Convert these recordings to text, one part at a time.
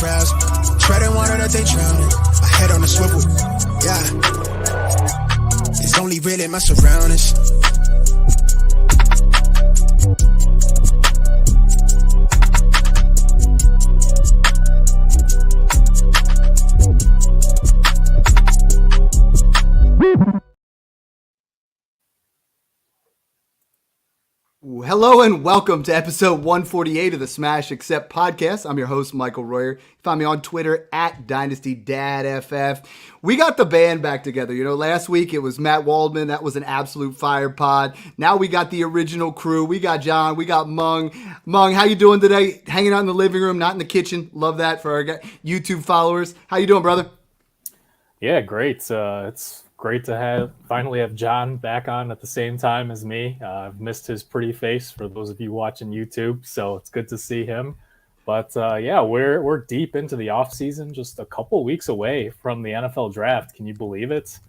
crowds. Treading water that they drowning. My head on a swivel. Yeah. It's only real in my surroundings. Hello and welcome to episode 148 of the Smash Accept podcast. I'm your host, Michael Royer. You find me on Twitter at DynastyDadFF. We got the band back together. You know, last week it was Matt Waldman. That was an absolute fire pod. Now we got the original crew. We got John. We got Mung. Mung, how you doing today? Hanging out in the living room, not in the kitchen. Love that for our YouTube followers. How you doing, brother? Yeah, great. It's great to finally have John back on at the same time as me. I've missed his pretty face for those of you watching YouTube, so it's good to see him. But yeah, we're deep into the off season, just a couple weeks away from the NFL draft. Can you believe it?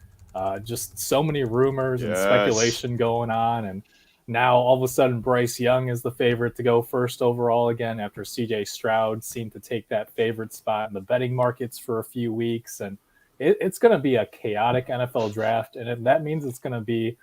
Just so many rumors and speculation going on, and now all of a sudden Bryce Young is the favorite to go first overall again after CJ Stroud seemed to take that favorite spot in the betting markets for a few weeks. And it's going to be a chaotic NFL draft, and that means it's going to be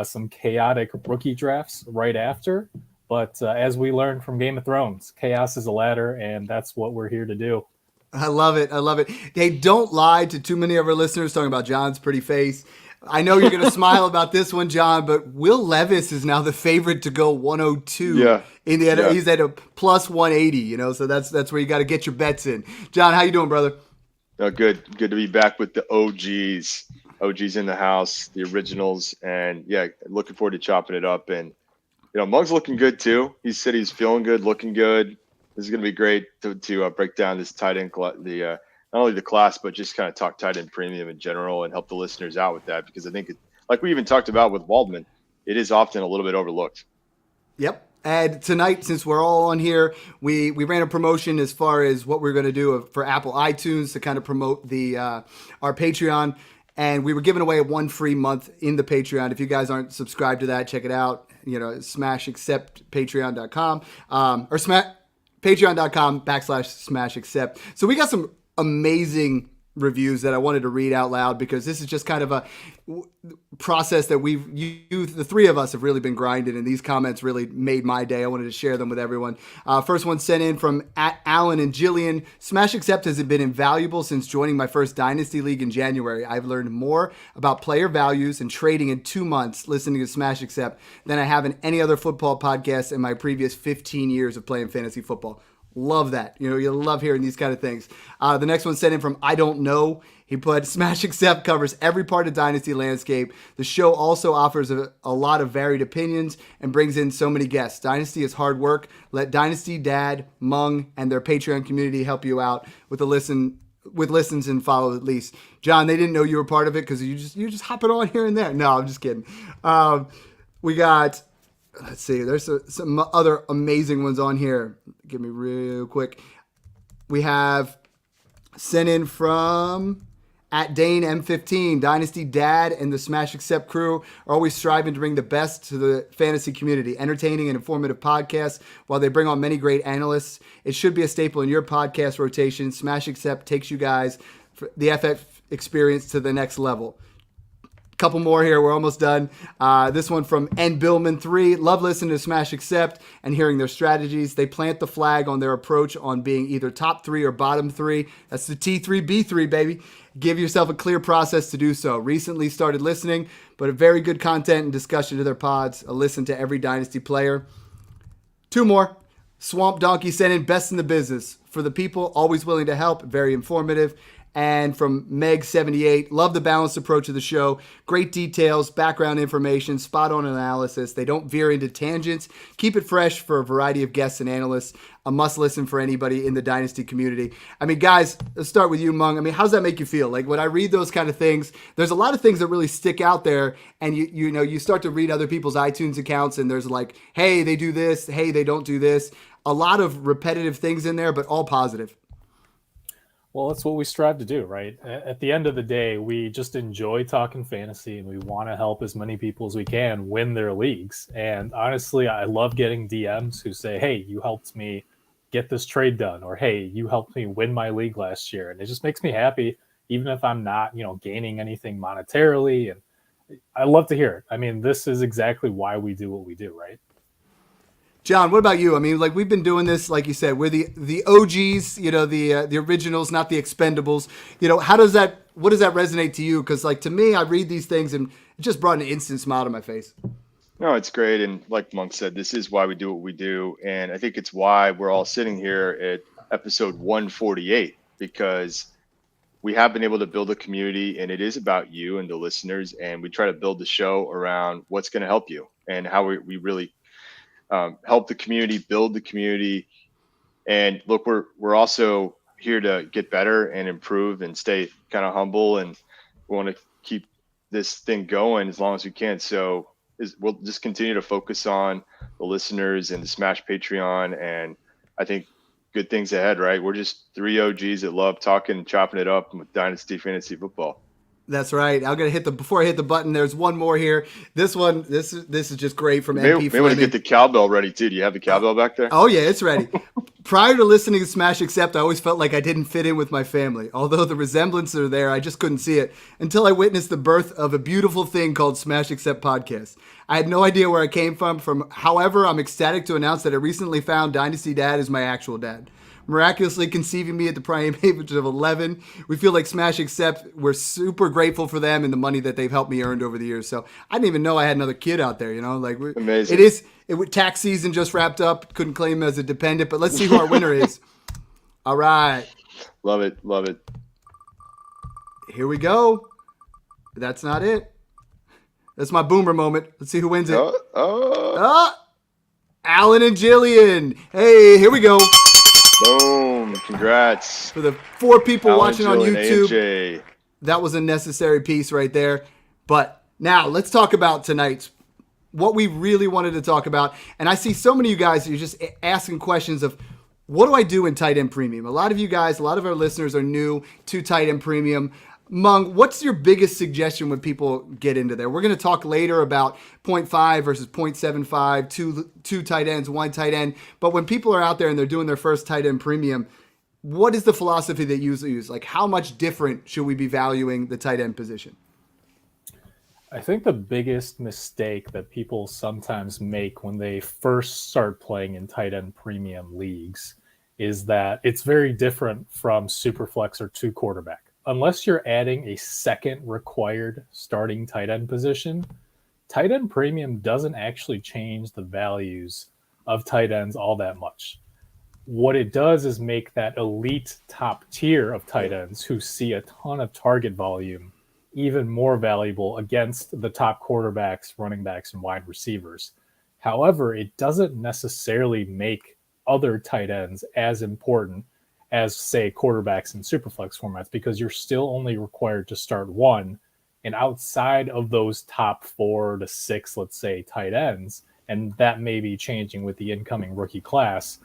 some chaotic rookie drafts right after. But as we learned from Game of Thrones, chaos is a ladder, and that's what we're here to do. I love it. I love it. Hey, don't lie to too many of our listeners talking about John's pretty face. I know you're going to smile about this one, John, but Will Levis is now the favorite to go 102 in the NFL. He's at a plus 180, you know, so that's where you got to get your bets in. John, how you doing, brother? Oh, good to be back with the OGs in the house, the originals, and yeah, looking forward to chopping it up. And you know, Mug's looking good too. He said he's feeling good, looking good. This is going to be great to break down this tight end, not only the class, but just kind of talk tight end premium in general and help the listeners out with that, because I think, like we even talked about with Waldman, it is often a little bit overlooked. Yep. And tonight, since we're all on here, we ran a promotion as far as what we're going to do for Apple iTunes to kind of promote our Patreon. And we were giving away one free month in the Patreon. If you guys aren't subscribed to that, check it out. You know, smashacceptpatreon.com or patreon.com/smashaccept. So we got some amazing reviews that I wanted to read out loud, because this is just kind of a process that the three of us have really been grinding, and these comments really made my day. I wanted to share them with everyone. First one sent in from Alan and Jillian. Smash Accept has been invaluable since joining my first Dynasty League in January. I've learned more about player values and trading in 2 months listening to Smash Accept than I have in any other football podcast in my previous 15 years of playing fantasy football. Love that. You know, you love hearing these kind of things. The next one sent in from I Don't Know. He put, Smash Accept covers every part of Dynasty landscape. The show also offers a lot of varied opinions and brings in so many guests. Dynasty is hard work. Let Dynasty Dad, Mung, and their Patreon community help you out with listens and follow at least. John, they didn't know you were part of it because you just hopping on here and there. No, I'm just kidding. We got... Let's see. There's some other amazing ones on here. Give me real quick. We have sent in from at Dane M15. Dynasty Dad and the Smash Accept crew are always striving to bring the best to the fantasy community. Entertaining and informative podcasts while they bring on many great analysts. It should be a staple in your podcast rotation. Smash Accept takes you guys the FF experience to the next level. Couple more here. We're almost done. This one from N. Billman 3. Love listening to Smash Accept and hearing their strategies. They plant the flag on their approach on being either top 3 or bottom 3. That's the T3B3, baby. Give yourself a clear process to do so. Recently started listening, but a very good content and discussion to their pods. A listen to every Dynasty player. 2 more. Swamp Donkey sent in best in the business. For the people, always willing to help. Very informative. And from Meg78, love the balanced approach of the show. Great details, background information, spot-on analysis. They don't veer into tangents. Keep it fresh for a variety of guests and analysts. A must-listen for anybody in the Dynasty community. I mean, guys, let's start with you, Mung. I mean, how does that make you feel? Like, when I read those kind of things, there's a lot of things that really stick out there, and you know, you start to read other people's iTunes accounts, and there's like, hey, they do this, hey, they don't do this. A lot of repetitive things in there, but all positive. Well, that's what we strive to do, right? At the end of the day, we just enjoy talking fantasy, and we want to help as many people as we can win their leagues. And honestly, I love getting DMs who say, hey, you helped me get this trade done, or hey, you helped me win my league last year. And it just makes me happy, even if I'm not, gaining anything monetarily. And I love to hear it. I mean, this is exactly why we do what we do, right? John, what about you? I mean, like, we've been doing this, like you said, we're the OGs, the originals, not the expendables. What does that resonate to you? Because, like, to me, I read these things and it just brought an instant smile to my face. No, it's great. And like Monk said, this is why we do what we do. And I think it's why we're all sitting here at episode 148, because we have been able to build a community, and it is about you and the listeners. And we try to build the show around what's going to help you and how we really help the community, build the community. And look, we're also here to get better and improve and stay kind of humble. And we want to keep this thing going as long as we can. So we'll just continue to focus on the listeners and the Smash Patreon. And I think good things ahead, right? We're just three OGs that love talking and chopping it up with Dynasty Fantasy Football. That's right. I'm gonna before I hit the button. There's one more here. This is just great from Maybe MP. Maybe want to get the cowbell ready too. Do you have the cowbell back there? Oh yeah, it's ready. Prior to listening to Smash Accept, I always felt like I didn't fit in with my family. Although the resemblances are there, I just couldn't see it until I witnessed the birth of a beautiful thing called Smash Accept Podcast. I had no idea where I came from. However, I'm ecstatic to announce that I recently found Dynasty Dad is my actual dad. Miraculously conceiving me at the prime age of 11. We feel like Smash Accept. We're super grateful for them and the money that they've helped me earn over the years. So I didn't even know I had another kid out there, like Amazing. Tax season just wrapped up. Couldn't claim him as a dependent, but let's see who our winner is. All right. Love it. Love it. Here we go. That's not it. That's my boomer moment. Let's see who wins it. Alan and Jillian. Hey, here we go. Boom. Congrats. For the 4 people Alan, watching on Jillian, YouTube, AJ. that was a necessary piece right there. But now let's talk about tonight's, what we really wanted to talk about. And I see so many of you guys, you're just asking questions of, what do I do in tight end premium? A lot of you guys, a lot of our listeners are new to tight end premium. Mung, what's your biggest suggestion when people get into there? We're going to talk later about 0.5 versus 0.75, two tight ends, one tight end. But when people are out there and they're doing their first tight end premium, what is the philosophy that you use? Like, how much different should we be valuing the tight end position? I think the biggest mistake that people sometimes make when they first start playing in tight end premium leagues is that it's very different from Superflex or 2 quarterback. Unless you're adding a second required starting tight end position, tight end premium doesn't actually change the values of tight ends all that much. What it does is make that elite top tier of tight ends who see a ton of target volume even more valuable against the top quarterbacks, running backs, and wide receivers. However, it doesn't necessarily make other tight ends as important as, say, quarterbacks in Superflex formats, because you're still only required to start one. And outside of those top 4 to 6, let's say, tight ends, and that may be changing with the incoming rookie class,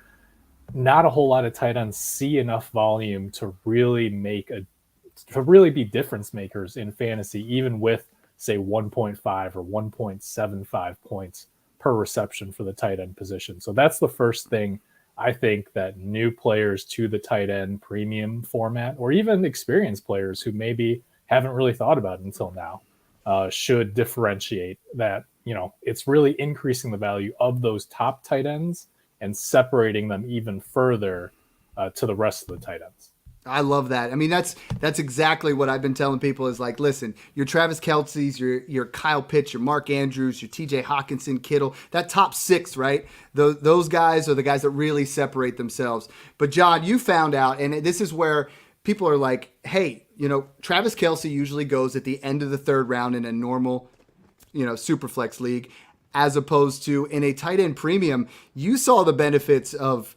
not a whole lot of tight ends see enough volume to really be difference makers in fantasy, even with, say, 1.5 or 1.75 points per reception for the tight end position. So that's the first thing I think that new players to the tight end premium format, or even experienced players who maybe haven't really thought about it until now, should differentiate that, it's really increasing the value of those top tight ends and separating them even further to the rest of the tight ends. I love that. I mean, that's exactly what I've been telling people is like, listen, your Travis Kelce's, your Kyle Pitts, your Mark Andrews, your TJ Hawkinson, Kittle, that top 6, right? Those guys are the guys that really separate themselves. But John, you found out, and this is where people are like, hey, Travis Kelce usually goes at the end of the 3rd round in a normal, Superflex league, as opposed to in a tight end premium. You saw the benefits of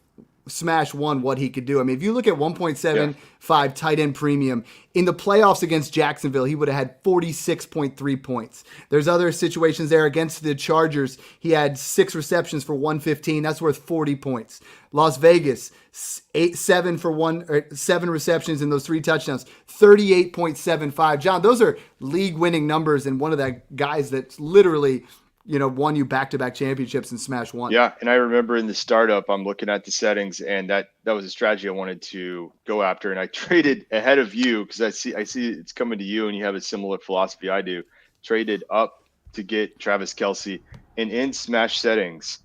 Smash 1, what he could do. I mean, if you look at 1.75 tight end premium in the playoffs against Jacksonville, he would have had 46.3 points. There's other situations there against the Chargers. He had 6 receptions for 115. That's worth 40 points. Las Vegas, 7 receptions and those 3 touchdowns, 38.75. John, those are league winning numbers. And one of the guys that's literally won you back-to-back championships in Smash 1. Yeah, and I remember in the startup, I'm looking at the settings, and that was a strategy I wanted to go after, and I traded ahead of you because I see it's coming to you, and you have a similar philosophy I do. Traded up to get Travis Kelce, and in Smash settings,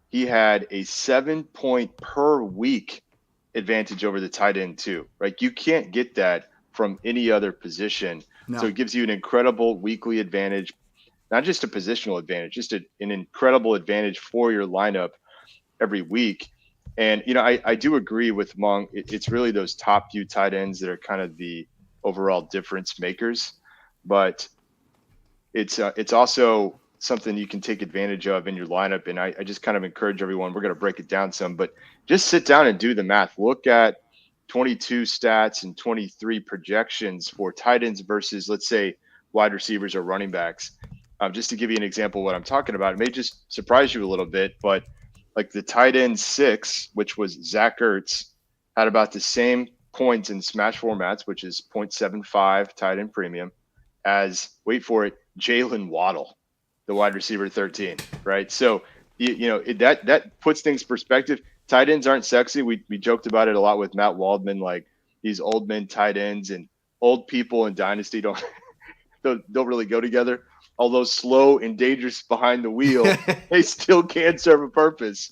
he had a 7-point per week advantage over the tight end too. Right, you can't get that from any other position, so it gives you an incredible weekly advantage. Not just a positional advantage, just an incredible advantage for your lineup every week. And, I do agree with Mung. It's really those top few tight ends that are kind of the overall difference makers. But it's also something you can take advantage of in your lineup. And I just kind of encourage everyone, we're going to break it down some, but just sit down and do the math. Look at 22 stats and 23 projections for tight ends versus, let's say, wide receivers or running backs. Just to give you an example of what I'm talking about, it may just surprise you a little bit, but like the tight end 6, which was Zach Ertz, had about the same points in Smash formats, which is 0.75 tight end premium, as, wait for it, Jalen Waddle, the wide receiver 13, right? So, that puts things in perspective. Tight ends aren't sexy. We joked about it a lot with Matt Waldman, like these old men tight ends, and old people in Dynasty don't really go together. Although slow and dangerous behind the wheel, they still can serve a purpose.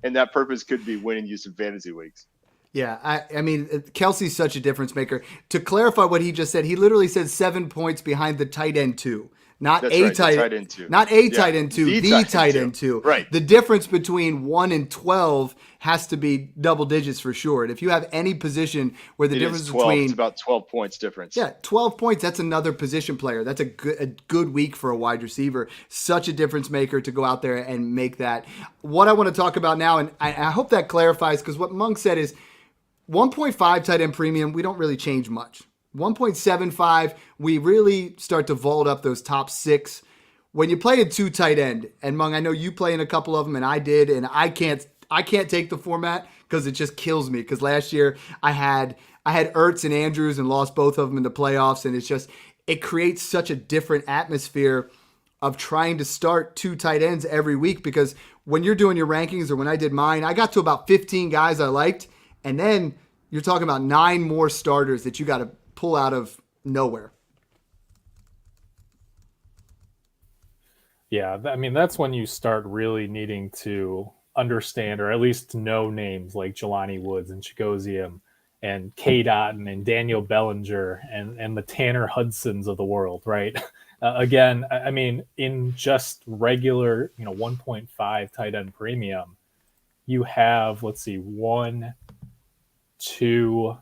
And that purpose could be winning you some fantasy weeks. Yeah, I mean, Kelce's such a difference maker. To clarify what he just said, he literally said 7 points behind the tight end 2. Not That's a right, tight end 2. Not a tight end 2, the tight end 2. Right. The difference between 1 and 12 has to be double digits for sure. And if you have any position where the difference between it's about 12 points difference. Yeah, 12 points, that's another position player. That's a good week for a wide receiver. Such a difference maker to go out there and make that. What I want to talk about now, and I hope that clarifies, because what Monk said is 1.5 tight end premium, we don't really change much. 1.75, we really start to vault up those top 6. When you play a 2 tight end, and Mung, I know you play in a couple of them, and I did, and I can't take the format because it just kills me. Because last year I had Ertz and Andrews and lost both of them in the playoffs, and it creates such a different atmosphere of trying to start 2 tight ends every week. Because when you're doing your rankings, or when I did mine, I got to about 15 guys I liked, and then you're talking about 9 more starters that you got to pull out of nowhere. Yeah, I mean, that's when you start really needing to understand, or at least know, names like Jelani Woods and Chigoziem and K. Dotton and Daniel Bellinger and the Tanner Hudsons of the world, right? Again, I mean, in just regular, 1.5 tight end premium, you have, let's see, 1, 2,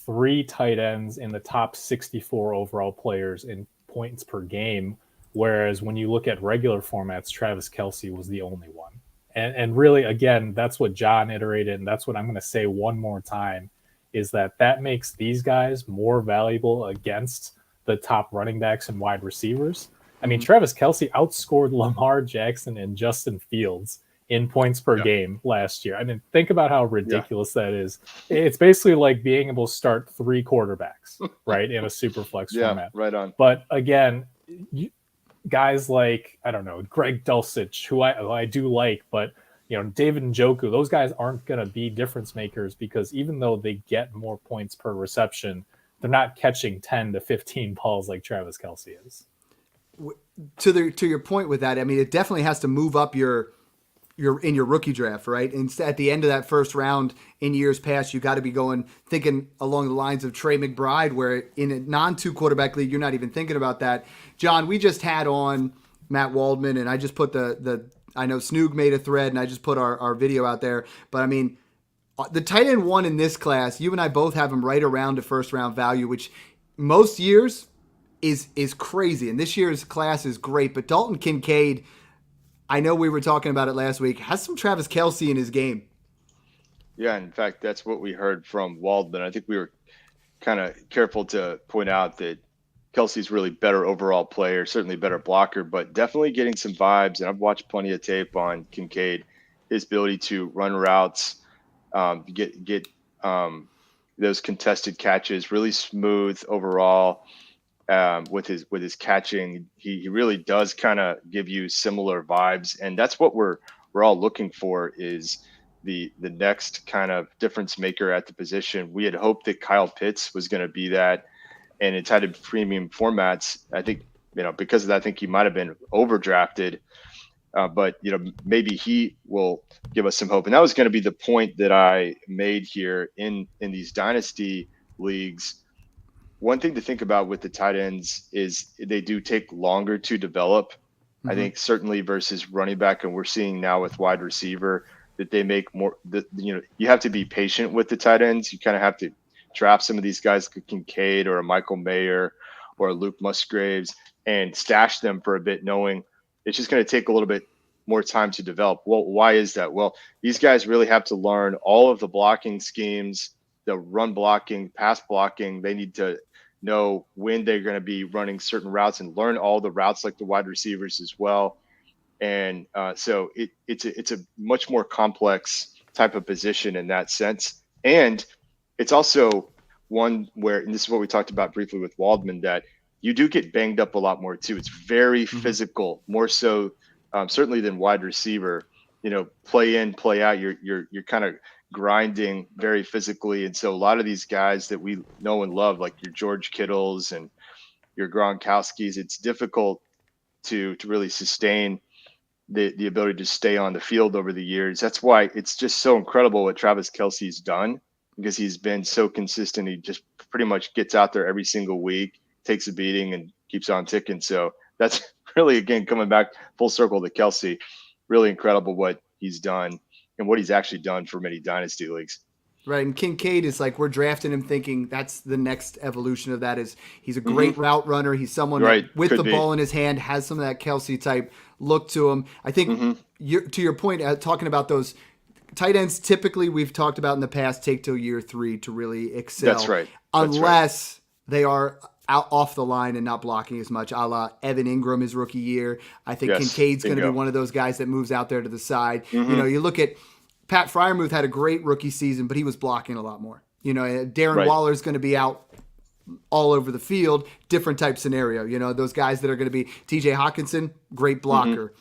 3 tight ends in the top 64 overall players in points per game. Whereas when you look at regular formats, Travis Kelce was the only one. And really, again, that's what John iterated. And that's what I'm going to say one more time, is that makes these guys more valuable against the top running backs and wide receivers. I mean, Travis Kelce outscored Lamar Jackson and Justin Fields in points per game last year. I mean, think about how ridiculous that is. It's basically like being able to start 3 quarterbacks, right, in a super flex format. Right on. But again, guys like, I don't know, Greg Dulcich, who I do like, but David Njoku, those guys aren't going to be difference makers, because even though they get more points per reception, they're not catching 10 to 15 balls like Travis Kelce is. To your point with that, I mean, it definitely has to move up your in your rookie draft, right? And at the end of that first round in years past, you got to be thinking along the lines of Trey McBride, where in a non-2 quarterback league, you're not even thinking about that. John, we just had on Matt Waldman, and I just put I know Snoog made a thread, and I just put our video out there. But I mean, the tight end 1 in this class, you and I both have him right around the first round value, which most years is crazy. And this year's class is great. But Dalton Kincaid, I know we were talking about it last week, has some Travis Kelce in his game. Yeah, in fact, that's what we heard from Waldman. I think we were kind of careful to point out that Kelce's really better overall player, certainly better blocker, but definitely getting some vibes. And I've watched plenty of tape on Kincaid, his ability to run routes, get those contested catches, really smooth overall. with his catching. He really does kind of give you similar vibes, and that's what we're all looking for, is the next kind of difference maker at the position. We had hoped that Kyle Pitts was going to be that, and it's had premium formats. I think, because of that, I think he might have been overdrafted. But maybe he will give us some hope. And that was going to be the point that I made here in these dynasty leagues. One thing to think about with the tight ends is they do take longer to develop. Mm-hmm. I think certainly versus running back, and we're seeing now with wide receiver that they make more. You have to be patient with the tight ends. You kind of have to draft some of these guys, like Kincaid or a Michael Mayer or a Luke Musgraves, and stash them for a bit, knowing it's just going to take a little bit more time to develop. Well, why is that? Well, these guys really have to learn all of the blocking schemes, the run blocking, pass blocking. They need to know when they're going to be running certain routes and learn all the routes like the wide receivers as well. And so it's a much more complex type of position in that sense. And it's also one where, and this is what we talked about briefly with Waldman, that you do get banged up a lot more too. It's very physical, more so certainly than wide receiver. Play in, play out. You're kind of grinding very physically, and so a lot of these guys that we know and love, like your George Kittles and your Gronkowskis, it's difficult to really sustain the ability to stay on the field over the years. That's why it's just so incredible what Travis Kelce's done, because he's been so consistent. He just pretty much gets out there every single week, takes a beating, and keeps on ticking. So that's really, again, coming back full circle to Kelce, really incredible what he's done and what he's actually done for many dynasty leagues. Right, and Kincaid is like, we're drafting him thinking that's the next evolution of that. Is he's a great route runner. He's someone that, with the ball in his hand, has some of that Kelce type look to him. I think to your point, talking about those tight ends, typically we've talked about in the past, take till year 3 to really excel. That's right. Unless they are out off the line and not blocking as much, a la Evan Ingram his rookie year. I think Kincaid's going to be one of those guys that moves out there to the side. You look at Pat Freiermuth, had a great rookie season, but he was blocking a lot more. Darren Waller's going to be out all over the field, different type scenario. Those guys that are going to be TJ Hawkinson, great blocker.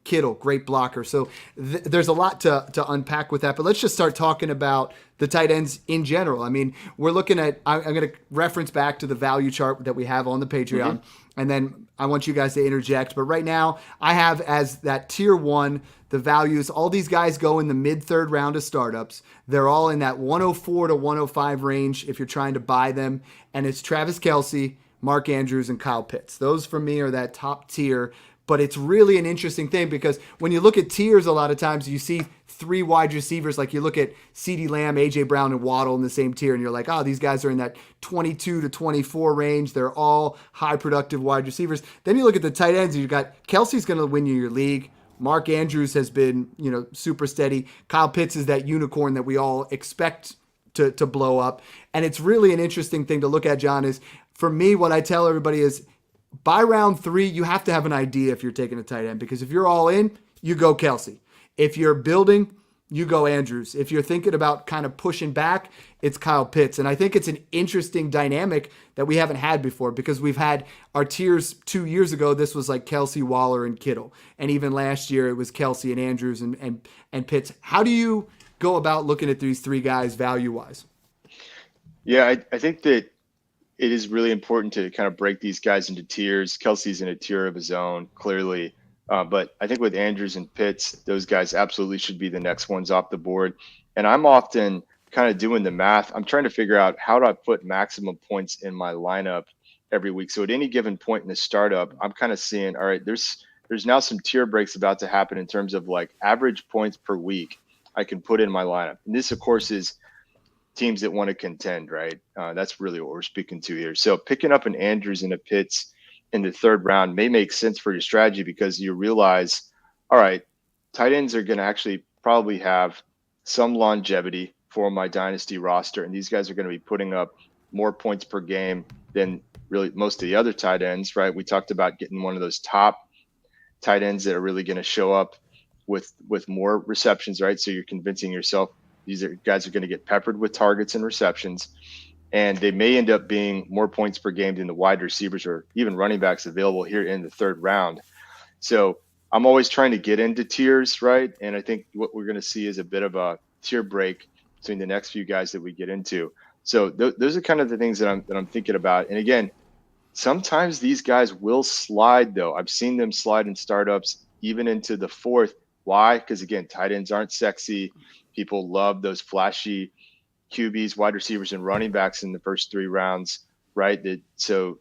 Kittle, great blocker. So there's a lot to unpack with that. But let's just start talking about the tight ends in general. I mean, we're looking at, I'm going to reference back to the value chart that we have on the Patreon. And then I want you guys to interject. But right now, I have as that tier 1, the values. All these guys go in the mid-third round of startups. They're all in that 104 to 105 range if you're trying to buy them. And it's Travis Kelce, Mark Andrews, and Kyle Pitts. Those for me are that top tier. But it's really an interesting thing, because when you look at tiers, a lot of times you see 3 wide receivers. Like you look at CeeDee Lamb, A.J. Brown, and Waddle in the same tier, and you're like, oh, these guys are in that 22 to 24 range. They're all high productive wide receivers. Then you look at the tight ends, and you've got Kelce's going to win you your league. Mark Andrews has been, super steady. Kyle Pitts is that unicorn that we all expect to blow up. And it's really an interesting thing to look at, John, is for me, what I tell everybody is, by round 3, you have to have an idea if you're taking a tight end, because if you're all in, you go Kelce. If you're building, you go Andrews. If you're thinking about kind of pushing back, it's Kyle Pitts. And I think it's an interesting dynamic that we haven't had before, because we've had our tiers 2 years ago. This was like Kelce, Waller, and Kittle. And even last year it was Kelce and Andrews and Pitts. How do you go about looking at these 3 guys value-wise? Yeah, I think that it is really important to kind of break these guys into tiers. Kelce's in a tier of his own, clearly. But I think with Andrews and Pitts, those guys absolutely should be the next ones off the board. And I'm often kind of doing the math. I'm trying to figure out, how do I put maximum points in my lineup every week? So at any given point in the startup, I'm kind of seeing, all right, there's now some tier breaks about to happen in terms of like average points per week I can put in my lineup. And this, of course, is teams that want to contend, right? That's really what we're speaking to here. So picking up an Andrews and a Pitts in the 3rd round may make sense for your strategy, because you realize, all right, tight ends are going to actually probably have some longevity for my dynasty roster, and these guys are going to be putting up more points per game than really most of the other tight ends, right? We talked about getting one of those top tight ends that are really going to show up with more receptions, right? So you're convincing yourself these guys are going to get peppered with targets and receptions. and they may end up being more points per game than the wide receivers or even running backs available here in the third round. So I'm always trying to get into tiers, right? And I think what we're going to see is a bit of a tier break between the next few guys that we get into. So those are kind of the things that I'm thinking about. And again, sometimes these guys will slide, though. I've seen them slide in startups even into the fourth. Why? Because again, tight ends aren't sexy. People love those flashy QBs, wide receivers, and running backs in the first 3 rounds, right? So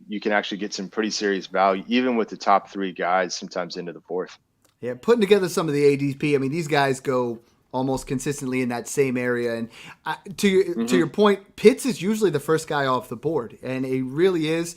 you can actually get some pretty serious value, even with the top 3 guys, sometimes into the fourth. Yeah, putting together some of the ADP. I mean, these guys go almost consistently in that same area. And to your point, Pitts is usually the first guy off the board, and it really is.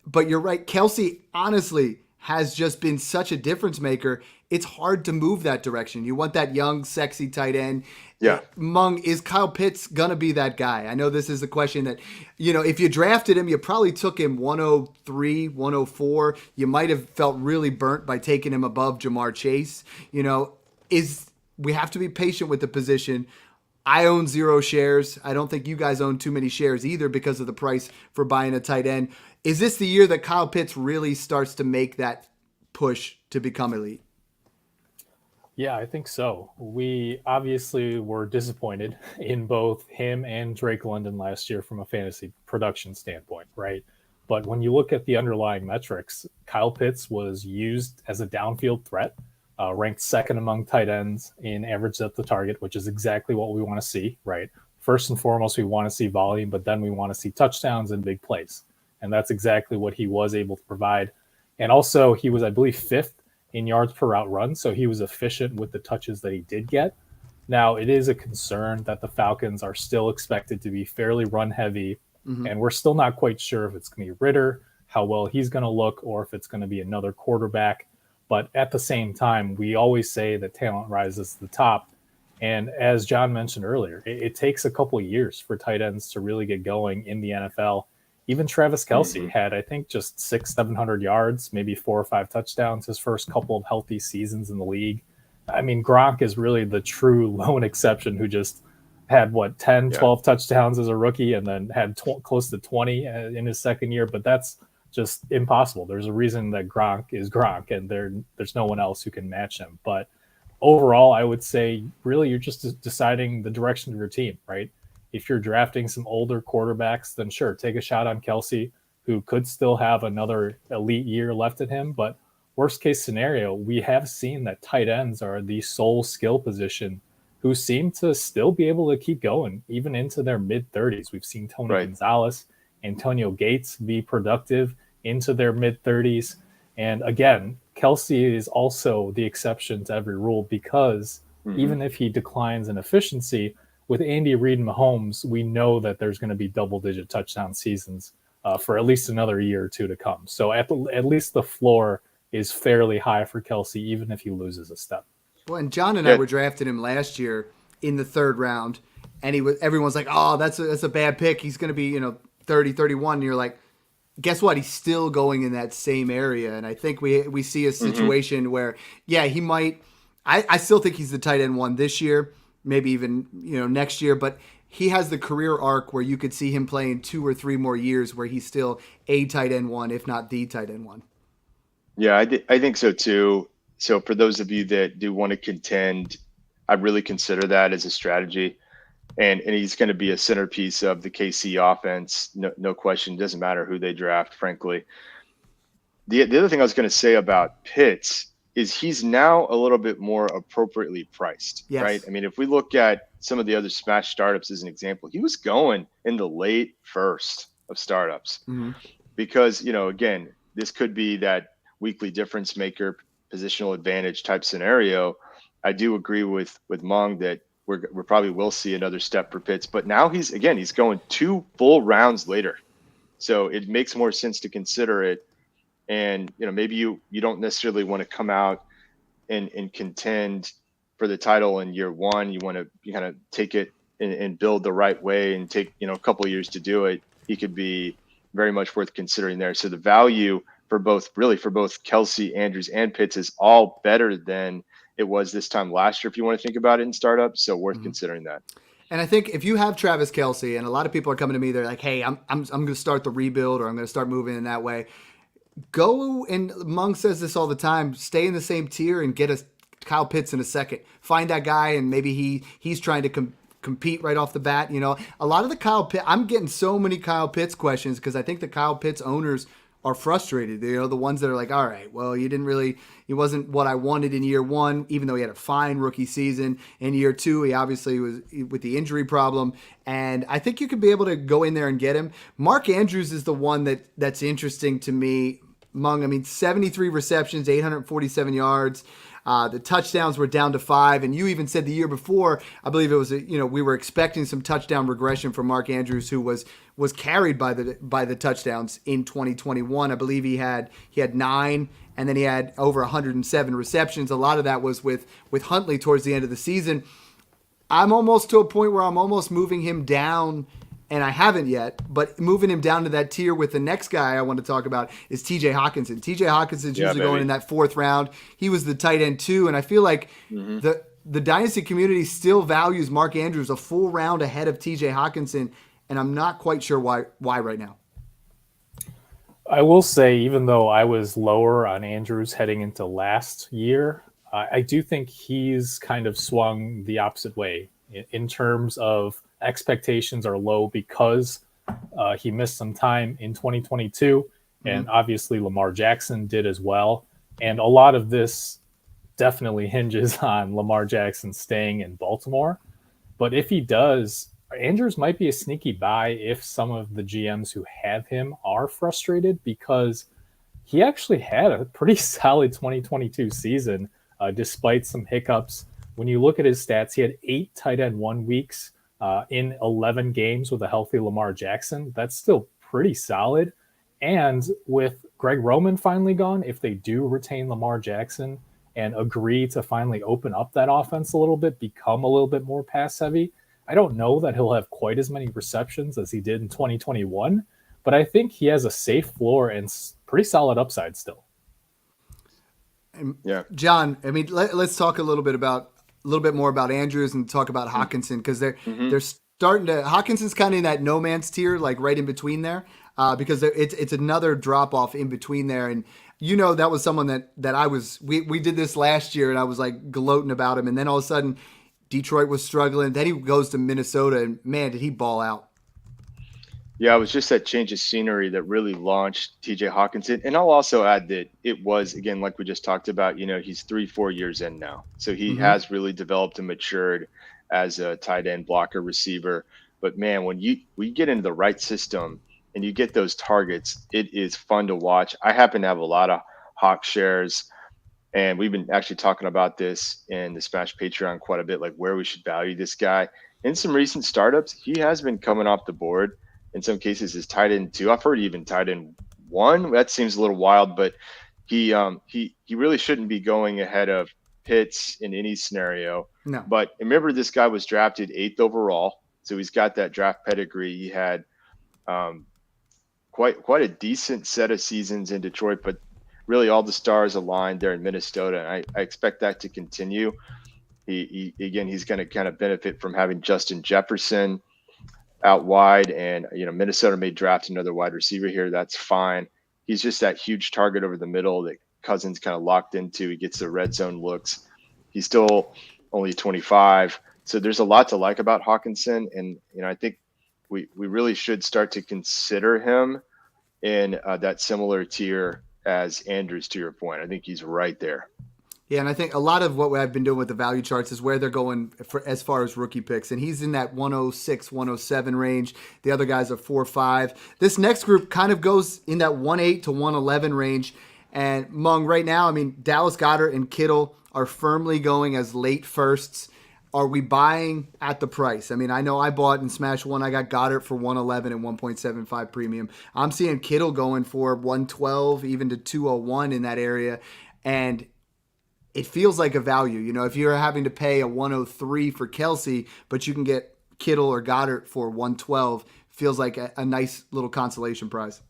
But you're right, Kelce honestly has just been such a difference maker. It's hard to move that direction. You want that young, sexy tight end. Yeah. Mung, is Kyle Pitts going to be that guy? I know this is a question that, if you drafted him, you probably took him 103, 104. You might have felt really burnt by taking him above Jamar Chase. We have to be patient with the position. I own 0 shares. I don't think you guys own too many shares either because of the price for buying a tight end. Is this the year that Kyle Pitts really starts to make that push to become elite? Yeah, I think so. We obviously were disappointed in both him and Drake London last year from a fantasy production standpoint, right? But when you look at the underlying metrics, Kyle Pitts was used as a downfield threat, ranked second among tight ends in average depth of target, which is exactly what we want to see, right? First and foremost, we want to see volume, but then we want to see touchdowns and big plays. And that's exactly what he was able to provide. And also, he was, I believe, 5th in yards per route run, so he was efficient with the touches that he did get. Now, it is a concern that the Falcons are still expected to be fairly run-heavy, and we're still not quite sure if it's going to be Ritter, how well he's going to look, or if it's going to be another quarterback. But at the same time, we always say that talent rises to the top. And as John mentioned earlier, it takes a couple of years for tight ends to really get going in the NFL. Even Travis Kelce had, I think, just 600-700 yards, maybe 4 or 5 touchdowns his first couple of healthy seasons in the league. I mean, Gronk is really the true lone exception who just had, 12 touchdowns as a rookie and then had close to 20 in his second year. But that's just impossible. There's a reason that Gronk is Gronk, and there's no one else who can match him. But overall, I would say really you're just deciding the direction of your team, right? If you're drafting some older quarterbacks, then sure, take a shot on Kelce, who could still have another elite year left in him. But worst case scenario, we have seen that tight ends are the sole skill position who seem to still be able to keep going, even into their mid-30s. We've seen Tony Gonzalez, Antonio Gates be productive into their mid-30s. And again, Kelce is also the exception to every rule because even if he declines in efficiency, with Andy Reid and Mahomes, we know that there's going to be double-digit touchdown seasons for at least another year or two to come. So at least the floor is fairly high for Kelce, even if he loses a step. Well, and John and I were drafting him last year in the 3rd round, and everyone's like, "Oh, that's a bad pick. He's going to be 30, 31." And you're like, guess what? He's still going in that same area, and I think we see a situation where, he might. I still think he's the tight end 1 this year. Maybe even next year, but he has the career arc where you could see him playing 2 or 3 more years where he's still a tight end 1, if not the tight end 1. Yeah, I think so too. So for those of you that do want to contend, I really consider that as a strategy, and he's going to be a centerpiece of the KC offense. No question. It doesn't matter who they draft, frankly. The other thing I was going to say about Pitts is he's now a little bit more appropriately priced, right? I mean, if we look at some of the other smash startups as an example, he was going in the late first of startups because, again, this could be that weekly difference maker, positional advantage type scenario. I do agree with Mung that we probably will see another step for Pitts, but now he's going 2 full rounds later. So it makes more sense to consider it. And, maybe you don't necessarily want to come out and contend for the title in year 1. You want to kind of take it and build the right way and take, a couple of years to do it. He could be very much worth considering there. So the value for both Kelce, Andrews, and Pitts is all better than it was this time last year, if you want to think about it in startups. So worth considering that. And I think if you have Travis Kelce, and a lot of people are coming to me, they're like, "Hey, I'm going to start the rebuild, or I'm going to start moving in that way." Go, and Mung says this all the time: stay in the same tier and get a Kyle Pitts in a second. Find that guy, and maybe he's trying to compete right off the bat. You know, a lot of the Kyle Pitts. I'm getting so many Kyle Pitts questions because I think the Kyle Pitts owners are frustrated. You know, the ones that are like, all right, well, he wasn't what I wanted in year one, even though he had a fine rookie season. In year two, he obviously was with the injury problem. And I think you could be able to go in there and get him. Mark Andrews is the one that's interesting to me. Mung, I mean, 73 receptions, 847 yards. The touchdowns were down to 5, and you even said the year before, I believe it was, we were expecting some touchdown regression from Mark Andrews, who was carried by the touchdowns in 2021. I believe he had 9, and then he had over 107 receptions. A lot of that was with Huntley towards the end of the season. I'm almost to a point where I'm almost moving him down, and I haven't yet, but moving him down to that tier with the next guy I want to talk about is TJ Hawkinson. TJ Hawkinson's usually going in that 4th round. He was the tight end 2, and I feel like the dynasty community still values Mark Andrews a full round ahead of TJ Hawkinson, and I'm not quite sure why right now. I will say, even though I was lower on Andrews heading into last year, I do think he's kind of swung the opposite way in terms of expectations are low because he missed some time in 2022, and obviously Lamar Jackson did as well. And a lot of this definitely hinges on Lamar Jackson staying in Baltimore. But if he does, Andrews might be a sneaky buy if some of the GMs who have him are frustrated, because he actually had a pretty solid 2022 season despite some hiccups. When you look at his stats, he had 8 tight end 1 weeks in 11 games with a healthy Lamar Jackson. That's still pretty solid. And with Greg Roman finally gone, if they do retain Lamar Jackson and agree to finally open up that offense a little bit, become a little bit more pass heavy, I don't know that he'll have quite as many receptions as he did in 2021, but I think he has a safe floor and pretty solid upside still. Yeah, John, I mean, let's talk a little bit more about Andrews and talk about Hawkinson, because they're starting to. Hawkinson's kind of in that no man's tier, like right in between there, because it's another drop off in between there. And that was someone that I was. We did this last year, and I was like gloating about him, and then all of a sudden, Detroit was struggling. Then he goes to Minnesota, and man, did he ball out. Yeah, it was just that change of scenery that really launched TJ Hawkinson. And I'll also add that it was, again, like we just talked about, he's 3-4 years in now. So he has really developed and matured as a tight end blocker receiver. But man, when you get into the right system and you get those targets, it is fun to watch. I happen to have a lot of Hawk shares, and we've been actually talking about this in the Smash Patreon quite a bit, like where we should value this guy. In some recent startups, he has been coming off the board. In some cases, is tight end 2. I've heard even tight end 1. That seems a little wild, but he really shouldn't be going ahead of Pitts in any scenario. No. But remember, this guy was drafted 8th overall, so he's got that draft pedigree. He had quite a decent set of seasons in Detroit, but really all the stars aligned there in Minnesota, and I expect that to continue. He's going to kind of benefit from having Justin Jefferson out wide, and Minnesota may draft another wide receiver here. That's fine. He's just that huge target over the middle that Cousins kind of locked into. He gets the red zone looks. He's still only 25, so there's a lot to like about Hawkinson, and I think we really should start to consider him in that similar tier as Andrews. To your point, I think he's right there. Yeah, and I think a lot of what I've been doing with the value charts is where they're going as far as rookie picks. And he's in that 106, 107 range. The other guys are 4-5. This next group kind of goes in that 1-8 to 111 range. And Mung, right now, I mean, Dallas Goedert and Kittle are firmly going as late firsts. Are we buying at the price? I mean, I know I bought in Smash 1. I got Goddard for 111 and 1.75 premium. I'm seeing Kittle going for 112, even to 201 in that area. And it feels like a value. If you're having to pay a 103 for Kelce, but you can get Kittle or Goddard for 112, feels like a nice little consolation prize.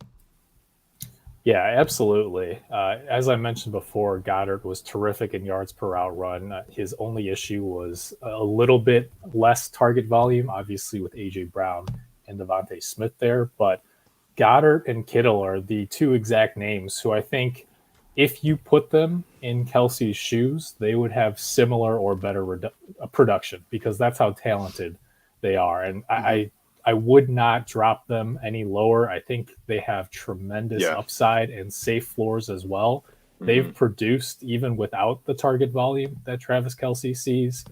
Yeah, absolutely. As I mentioned before, Goddard was terrific in yards per route run. His only issue was a little bit less target volume, obviously with AJ Brown and Devontae Smith there. But Goddard and Kittle are the two exact names who I think if you put them in Kelsey's shoes, they would have similar or better production because that's how talented they are. And I would not drop them any lower. I think they have tremendous upside and safe floors as well. They've produced even without the target volume that Travis Kelce sees.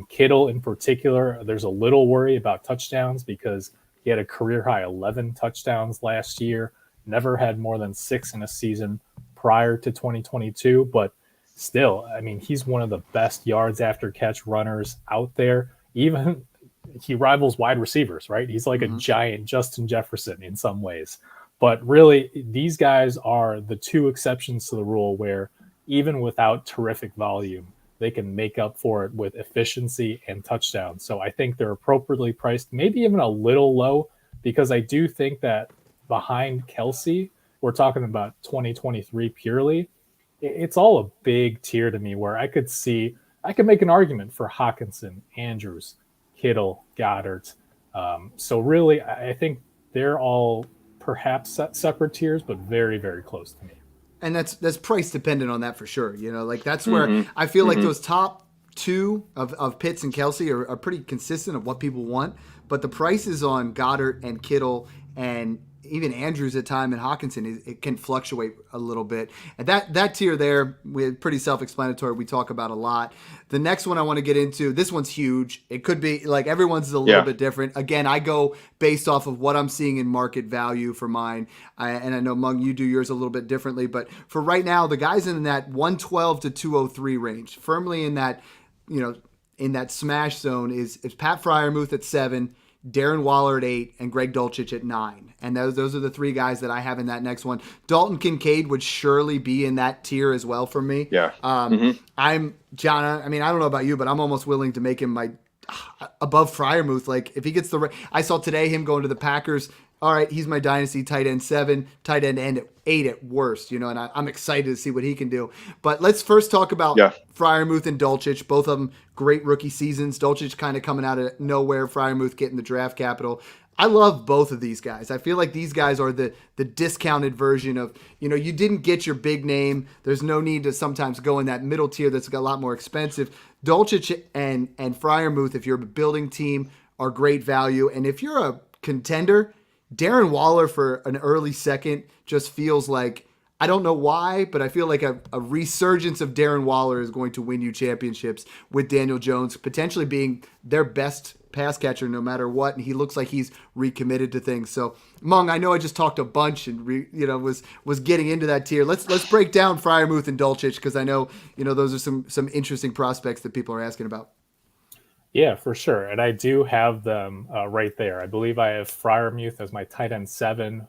Kittle in particular, there's a little worry about touchdowns because he had a career high 11 touchdowns last year, never had more than 6 in a season prior to 2022. But still, I mean, he's one of the best yards after catch runners out there. Even he rivals wide receivers, right? He's like a giant Justin Jefferson in some ways. But really, these guys are the two exceptions to the rule where even without terrific volume, they can make up for it with efficiency and touchdowns. So I think they're appropriately priced, maybe even a little low, because I do think that behind Kelce, we're talking about 2023 purely, it's all a big tier to me where I could make an argument for Hockenson, Andrews, Kittle, Goddard. So really, I think they're all perhaps separate tiers, but very, very close to me. And that's price dependent on that for sure. You know, like that's where I feel like those top two of Pitts and Kelce are pretty consistent of what people want. But the prices on Goddard and Kittle and even Andrews at time and Hockenson, it can fluctuate a little bit. And that tier there, we're pretty self-explanatory. We talk about a lot. The next one I want to get into, this one's huge. It could be like everyone's a little bit different. Again, I go based off of what I'm seeing in market value for mine. And I know, Mung, you do yours a little bit differently. But for right now, the guys in that 112 to 203 range, firmly in that, in that smash zone is Pat Freiermuth at 7, Darren Waller at 8, and Greg Dulcich at 9. And those are the three guys that I have in that next one. Dalton Kincaid would surely be in that tier as well for me. Yeah. I'm John. I mean, I don't know about you, but I'm almost willing to make him my above Freiermuth. Like if he gets I saw today him going to the Packers. All right, he's my dynasty tight end 7, tight end 8 at worst, and I'm excited to see what he can do. But let's first talk about Freiermuth and Dulcich, both of them great rookie seasons. Dulcich kind of coming out of nowhere, Freiermuth getting the draft capital. I love both of these guys. I feel like these guys are the discounted version of, you didn't get your big name. There's no need to sometimes go in that middle tier that's a lot more expensive. Dulcich and Freiermuth, if you're a building team, are great value. And if you're a contender, Darren Waller for an early second just feels like, I don't know why, but I feel like a resurgence of Darren Waller is going to win you championships with Daniel Jones potentially being their best pass catcher no matter what, and he looks like he's recommitted to things. So, Mung, I know I just talked a bunch and was getting into that tier. Let's break down Freiermuth and Dulcich because I know those are some interesting prospects that people are asking about. Yeah, for sure. And I do have them right there. I believe I have Freiermuth as my tight end 7,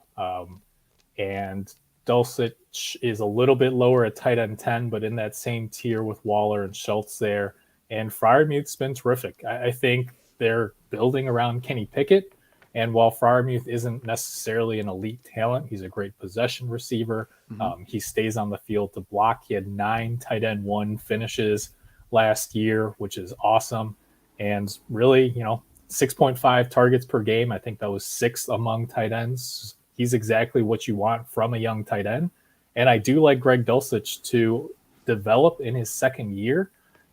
and Dulcich is a little bit lower at tight end 10, but in that same tier with Waller and Schultz there. And Freiermuth's been terrific. I think they're building around Kenny Pickett. And while Freiermuth isn't necessarily an elite talent, he's a great possession receiver. He stays on the field to block. He had 9 tight end 1 finishes last year, which is awesome. And really, 6.5 targets per game. I think that was 6th among tight ends. He's exactly what you want from a young tight end. And I do like Greg Dulcich to develop in his second year.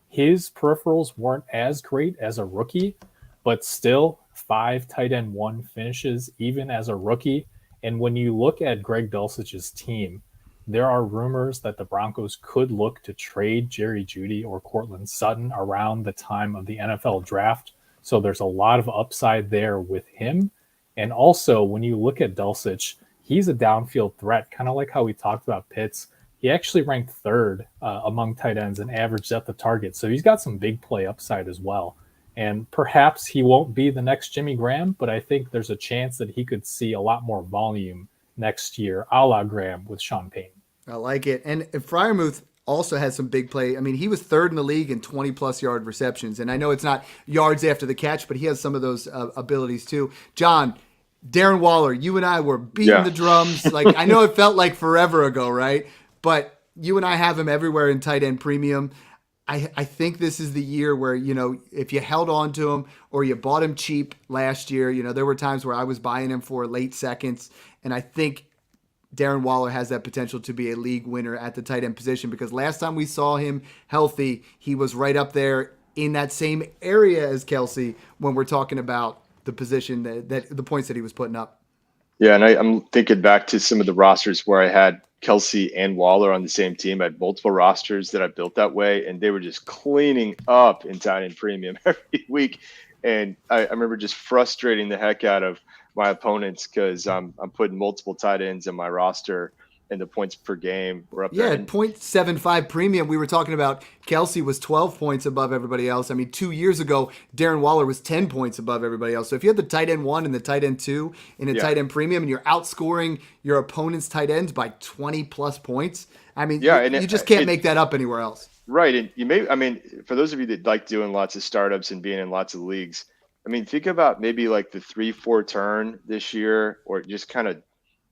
His peripherals weren't as great as a rookie, but still 5 tight end 1 finishes, even as a rookie. And when you look at Greg Dulcich's team, there are rumors that the Broncos could look to trade Jerry Jeudy or Courtland Sutton around the time of the NFL draft. So there's a lot of upside there with him. And also, when you look at Dulcich, he's a downfield threat, kind of like how we talked about Pitts. He actually ranked 3rd among tight ends in average depth of target. So he's got some big play upside as well. And perhaps he won't be the next Jimmy Graham, but I think there's a chance that he could see a lot more volume next year, a la Graham with Sean Payton. I like it. And Freiermuth also has some big play. I mean, he was 3rd in the league in 20-plus yard receptions. And I know it's not yards after the catch, but he has some of those abilities too. John, Darren Waller, you and I were beating the drums. Like, I know it felt like forever ago, right? But you and I have him everywhere in tight end premium. I think this is the year where, if you held on to him or you bought him cheap last year, there were times where I was buying him for late seconds. And I think Darren Waller has that potential to be a league winner at the tight end position, because last time we saw him healthy, he was right up there in that same area as Kelce when we're talking about the position that the points that he was putting up. Yeah, and I'm thinking back to some of the rosters where I had Kelce and Waller on the same team. I had multiple rosters that I built that way, and they were just cleaning up in tight end premium every week. And I remember just frustrating the heck out of my opponents because I'm putting multiple tight ends in my roster, and the points per game were up there. Yeah, 0.75 premium. We were talking about Kelce was 12 points above everybody else. I mean, 2 years ago, Darren Waller was 10 points above everybody else. So if you had the tight end 1 and the tight end 2 in a tight end premium, and you're outscoring your opponent's tight ends by 20 plus points, I mean, you just can't make that up anywhere else. Right. And for those of you that like doing lots of startups and being in lots of leagues, think about maybe like the 3-4 turn this year, or just kind of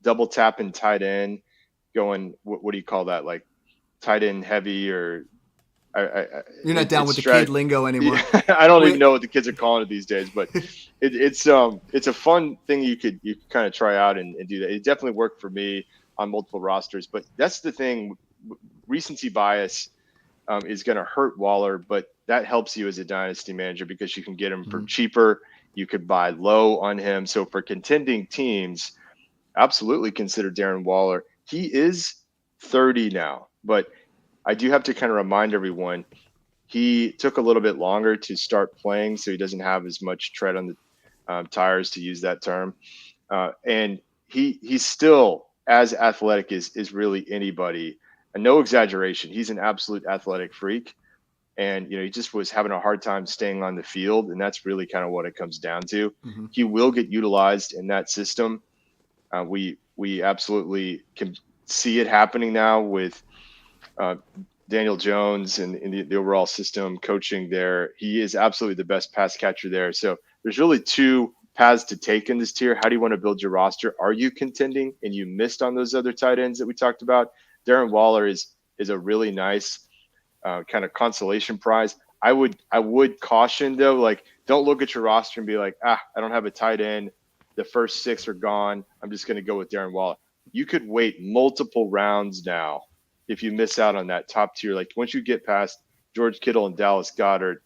double tapping tight end, going, what do you call that? Like tight end heavy, or you're not down with the kid lingo anymore. I don't even know what the kids are calling it these days, but it's a fun thing you could kind of try out and do that. It definitely worked for me on multiple rosters, but that's the thing. Recency bias is going to hurt Waller, but that helps you as a dynasty manager because you can get him for cheaper. You could buy low on him. So for contending teams, absolutely consider Darren Waller. He is 30 now, but I do have to kind of remind everyone, he took a little bit longer to start playing, so he doesn't have as much tread on the tires, to use that term. And he's still as athletic as really anybody. And no exaggeration, he's an absolute athletic freak. And, he just was having a hard time staying on the field. And that's really kind of what it comes down to. Mm-hmm. He will get utilized in that system. We absolutely can see it happening now with Daniel Jones and the overall system coaching there. He is absolutely the best pass catcher there. So there's really two paths to take in this tier. How do you want to build your roster? Are you contending and you missed on those other tight ends that we talked about? Darren Waller is a really nice kind of consolation prize. I would caution though, like, don't look at your roster and be like, I don't have a tight end. The first 6 are gone. I'm just going to go with Darren Waller. You could wait multiple rounds now if you miss out on that top tier. Like, once you get past George Kittle and Dallas Goedert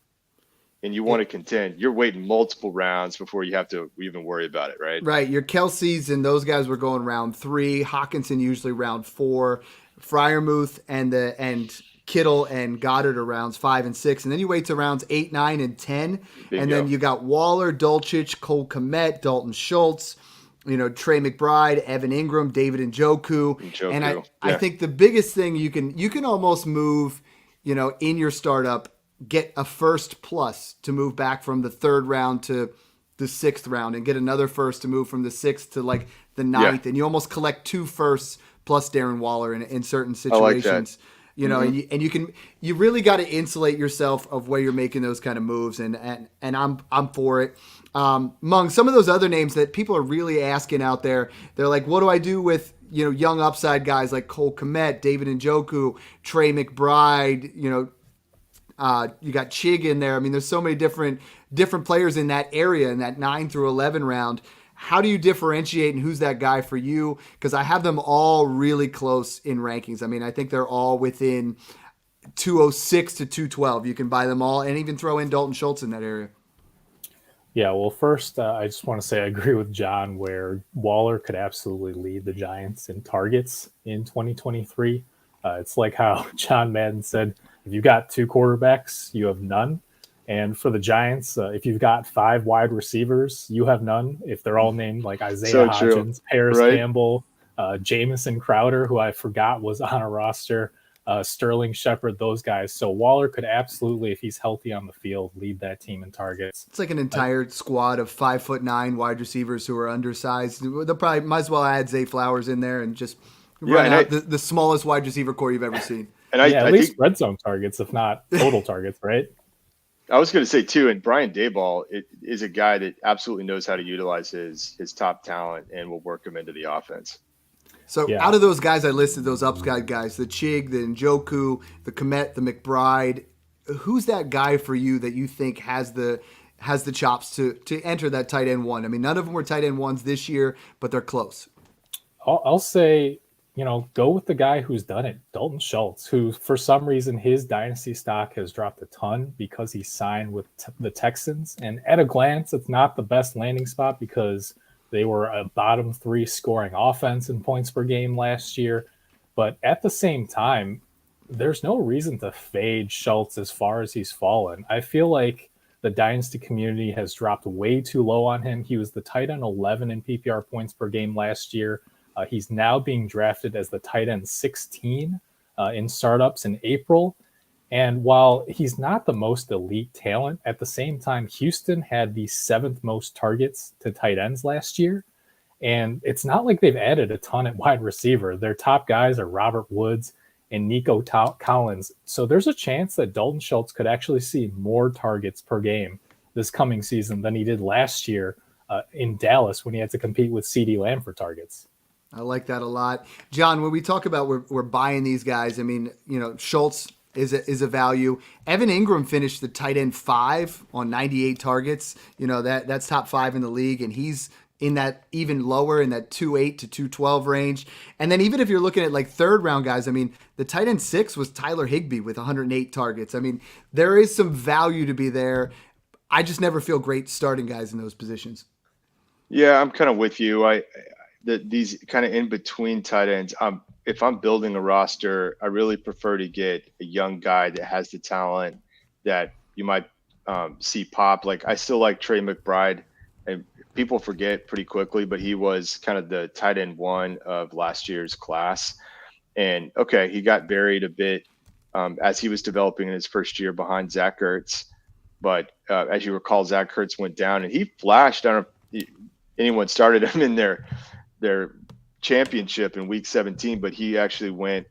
and you want to contend, you're waiting multiple rounds before you have to even worry about it, right? Right. Your Kelce's and those guys were going round 3. Hawkinson usually round 4. Freiermuth and Kittle and Goddard are rounds 5 and 6. And then you wait to rounds 8, 9, and 10. Bingo. And then you got Waller, Dulcich, Cole Kmet, Dalton Schultz, Trey McBride, Evan Ingram, David Njoku. And I think the biggest thing you can almost move, in your startup, get a first plus to move back from the 3rd round to the 6th round, and get another first to move from the 6th to like the 9th. Yeah. And you almost collect 2 firsts plus Darren Waller in certain situations. I like that. And you really got to insulate yourself of where you're making those kind of moves, and I'm for it. Among some of those other names that people are really asking out there, they're like, what do I do with young upside guys like Cole Kmet, David Njoku, Trey McBride? You got Chig in there. I mean, there's so many different players in that area in that 9 through 11 round. How do you differentiate and who's that guy for you? Because I have them all really close in rankings. I mean, I think they're all within 206 to 212. You can buy them all and even throw in Dalton Schultz in that area. Yeah, well, first, I just want to say I agree with John where Waller could absolutely lead the Giants in targets in 2023. It's like how John Madden said, if you've got 2 quarterbacks, you have none. And for the Giants, if you've got 5 wide receivers, you have none. If they're all named like Isaiah Hodgins, Paris Campbell, Jamison Crowder, who I forgot was on a roster, Sterling Shepard, those guys. So Waller could absolutely, if he's healthy on the field, lead that team in targets. It's like an entire squad of 5'9" wide receivers who are undersized. They'll probably might as well add Zay Flowers in there and just run out the smallest wide receiver core you've ever seen. And at least red zone targets, if not total targets, right? I was going to say too, and Brian Dayball is a guy that absolutely knows how to utilize his top talent and will work him into the offense. So Yeah. out of those guys I listed, those upside guys, the Chig, the Njoku, the Komet, the McBride, who's that guy for you that you think has the chops to enter that tight end one? I mean, none of them were tight end ones this year, but they're close. I'll say, go with the guy who's done it, Dalton Schultz, who for some reason his dynasty stock has dropped a ton because he signed with the Texans. And at a glance, it's not the best landing spot because they were a bottom 3 scoring offense in points per game last year. But at the same time, there's no reason to fade Schultz as far as he's fallen. I feel like the dynasty community has dropped way too low on him. He was the tight end 11 in PPR points per game last year. He's now being drafted as the tight end 16 in startups in April. And while he's not the most elite talent, at the same time, Houston had the 7th most targets to tight ends last year. And it's not like they've added a ton at wide receiver. Their top guys are Robert Woods and Nico Collins. So there's a chance that Dalton Schultz could actually see more targets per game this coming season than he did last year in Dallas when he had to compete with CeeDee Lamb for targets. I like that a lot. John, when we talk about we're buying these guys, I mean, Schultz is a value. Evan Ingram finished the tight end 5 on 98 targets. That's top 5 in the league, and he's in that even lower in that 2.8 to 212 range. And then even if you're looking at like third round guys, I mean, the tight end 6 was Tyler Higbee with 108 targets. I mean, there is some value to be there. I just never feel great starting guys in those positions. Yeah, I'm kind of with you. These kind of in between tight ends. If I'm building a roster, I really prefer to get a young guy that has the talent that you might see pop. Like I still like Trey McBride, and people forget pretty quickly, but he was kind of the tight end 1 of last year's class. And okay, he got buried a bit as he was developing in his first year behind Zach Ertz. But as you recall, Zach Ertz went down and he flashed. I don't know if anyone started him in their championship in week 17, but he actually went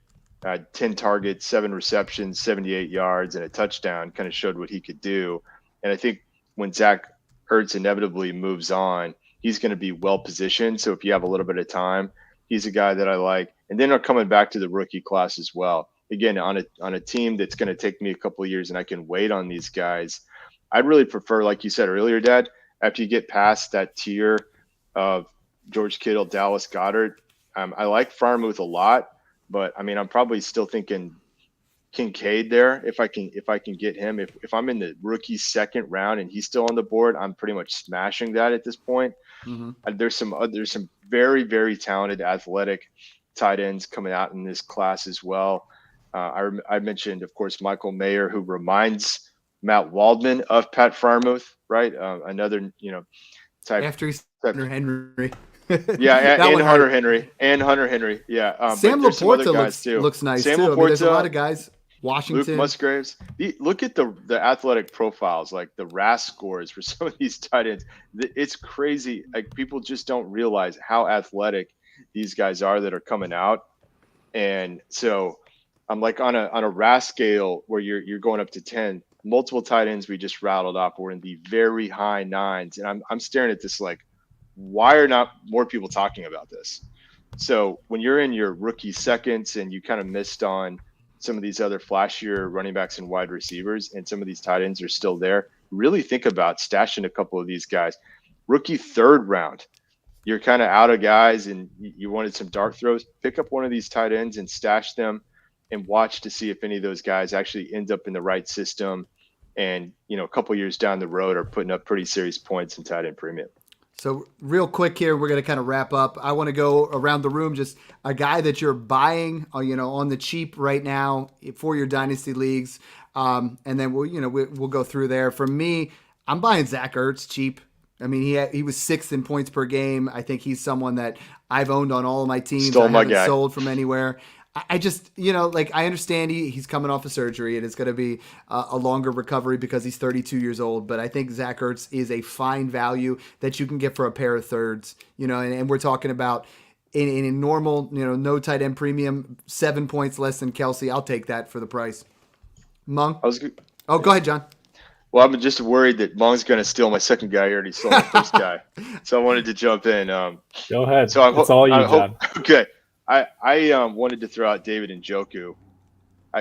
10 targets, 7 receptions, 78 yards, and a touchdown, kind of showed what he could do. And I think when Zach Ertz inevitably moves on, he's going to be well positioned. So if you have a little bit of time, he's a guy that I like. And then coming back to the rookie class as well. Again, on a team that's going to take me a couple of years and I can wait on these guys, I'd really prefer, like you said earlier, Dad, after you get past that tier of George Kittle, Dallas Goedert, I like Freiermuth a lot, but I mean, I'm probably still thinking Kincaid there if I can get him. If I'm in the rookie 2nd round and he's still on the board, I'm pretty much smashing that at this point. Mm-hmm. There's some very, very talented athletic tight ends coming out in this class as well. I mentioned, of course, Michael Mayer, who reminds Matt Waldman of Pat Freiermuth, right? Another type after he's Hunter Henry. Yeah, and Hunter Henry. Yeah. Sam Laporta looks nice Sam too. Laporta, I mean, there's a lot of guys. Washington. Luke Musgraves. Look at the athletic profiles, like the RAS scores for some of these tight ends. It's crazy. Like people just don't realize how athletic these guys are that are coming out. And so I'm like on a RAS scale where you're going up to 10. Multiple tight ends we just rattled off were in the very high 9s, and I'm staring at this like, why are not more people talking about this? So when you're in your rookie seconds and you kind of missed on some of these other flashier running backs and wide receivers, and some of these tight ends are still there, really think about stashing a couple of these guys. Rookie 3rd round, you're kind of out of guys and you wanted some dart throws, pick up one of these tight ends and stash them and watch to see if any of those guys actually end up in the right system and, a couple years down the road are putting up pretty serious points in tight end premium. So real quick here, we're going to kind of wrap up. I want to go around the room, just a guy that you're buying, on the cheap right now for your dynasty leagues. And then we'll go through there. For me, I'm buying Zach Ertz cheap. I mean, he was 6th in points per game. I think he's someone that I've owned on all of my teams. I haven't sold from anywhere. I just, I understand he's coming off of surgery and it's going to be a longer recovery because he's 32 years old. But I think Zach Ertz is a fine value that you can get for a pair of thirds, and we're talking about in a normal, no tight end premium, 7 points less than Kelsey. I'll take that for the price. Mung? Go ahead, John. Well, I'm just worried that Mong's going to steal my second guy. He already stole my first guy. So I wanted to jump in. Go ahead. So It's all you, John. Okay. I wanted to throw out David Njoku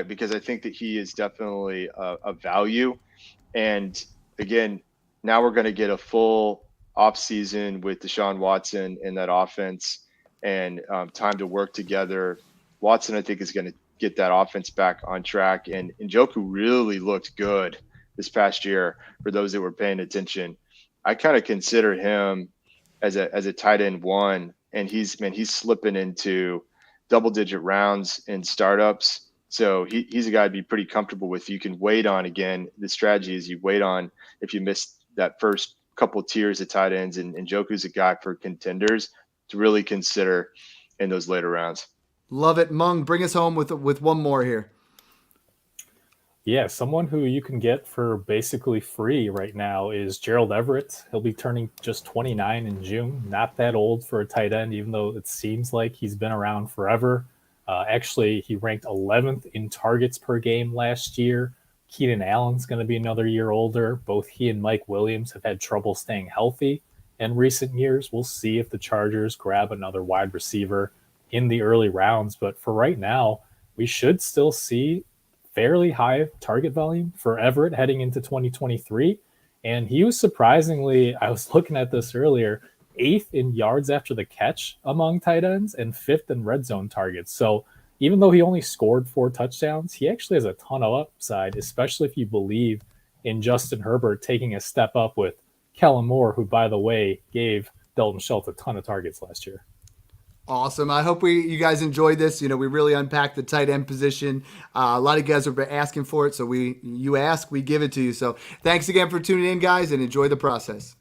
because I think that he is definitely a value. And again, now we're going to get a full offseason with Deshaun Watson in that offense and time to work together. Watson, I think, is going to get that offense back on track. And Njoku really looked good this past year for those that were paying attention. I kind of consider him as a tight end 1, and he's slipping into double-digit rounds in startups. So he's a guy to be pretty comfortable with. You can wait on, again, the strategy is you wait on if you miss that first couple tiers of tight ends, and Njoku's a guy for contenders to really consider in those later rounds. Love it. Mung, bring us home with one more here. Yeah, someone who you can get for basically free right now is Gerald Everett. He'll be turning just 29 in June. Not that old for a tight end, even though it seems like he's been around forever. Actually, he ranked 11th in targets per game last year. Keenan Allen's going to be another year older. Both he and Mike Williams have had trouble staying healthy in recent years. We'll see if the Chargers grab another wide receiver in the early rounds. But for right now, we should still see fairly high target volume for Everett heading into 2023. And he was surprisingly, I was looking at this earlier, 8th in yards after the catch among tight ends and 5th in red zone targets. So even though he only scored 4 touchdowns, he actually has a ton of upside, especially if you believe in Justin Herbert taking a step up with Kellen Moore, who, by the way, gave Dalton Schultz a ton of targets last year. Awesome. I hope you guys enjoyed this. We really unpacked the tight end position. A lot of guys have been asking for it, so you ask, we give it to you. So thanks again for tuning in, guys, and enjoy the process.